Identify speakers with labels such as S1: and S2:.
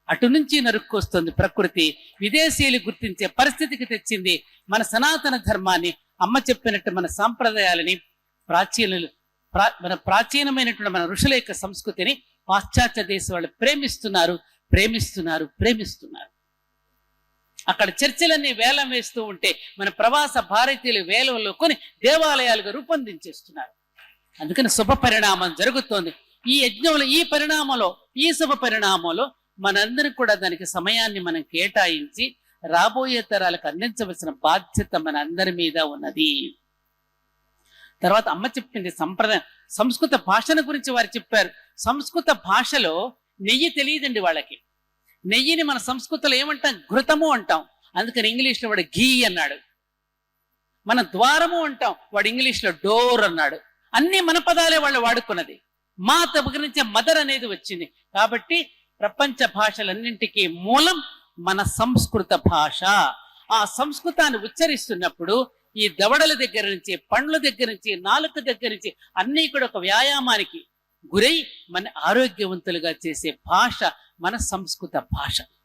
S1: అటు నుంచి నరుక్కొస్తుంది ప్రకృతి. విదేశీయులు గుర్తించే పరిస్థితికి తెచ్చింది మన సనాతన ధర్మాన్ని. అమ్మ చెప్పినట్టు మన సాంప్రదాయాలని, మన ప్రాచీనమైనటువంటి మన ఋషుల యొక్క సంస్కృతిని పాశ్చాత్య దేశం వాళ్ళు ప్రేమిస్తున్నారు. అక్కడ చర్చలన్నీ వేలం వేస్తూ ఉంటే మన ప్రవాస భారతీయులు వేలంలో కొని దేవాలయాలుగా రూపొందించేస్తున్నారు. అందుకని శుభ పరిణామం జరుగుతోంది. ఈ యజ్ఞంలో, ఈ పరిణామంలో, ఈ శుభ పరిణామంలో మనందరం కూడా దానికి సమయాన్ని మనం కేటాయించి రాబోయే తరాలకు అందించవలసిన బాధ్యత మన అందరి మీద ఉన్నది. తర్వాత అమ్మ చెప్పింది సంప్రదాయం, సంస్కృత భాషను గురించి వారు చెప్పారు. సంస్కృత భాషలో నెయ్యి తెలియదండి వాళ్ళకి. నెయ్యిని మన సంస్కృతిలో ఏమంటాం? ఘృతము అంటాం. అందుకని ఇంగ్లీష్లో వాడు ఘీ అన్నాడు. మన ద్వారము అంటాం, వాడు ఇంగ్లీష్లో డోర్ అన్నాడు. అన్ని మన పదాలే వాళ్ళు వాడుకున్నది. మా దగ్గర నుంచే మదర్ అనేది వచ్చింది. కాబట్టి ప్రపంచ భాషలన్నింటికీ మూలం మన సంస్కృత భాష. ఆ సంస్కృతాన్ని ఉచ్చరిస్తున్నప్పుడు ఈ దవడల దగ్గర నుంచి, పండ్ల దగ్గర నుంచి, నాలుక దగ్గర నుంచి అన్నీ కూడా ఒక వ్యాయామానికి గురై మన ఆరోగ్యవంతులుగా చేసే భాష మన సంస్కృత భాష.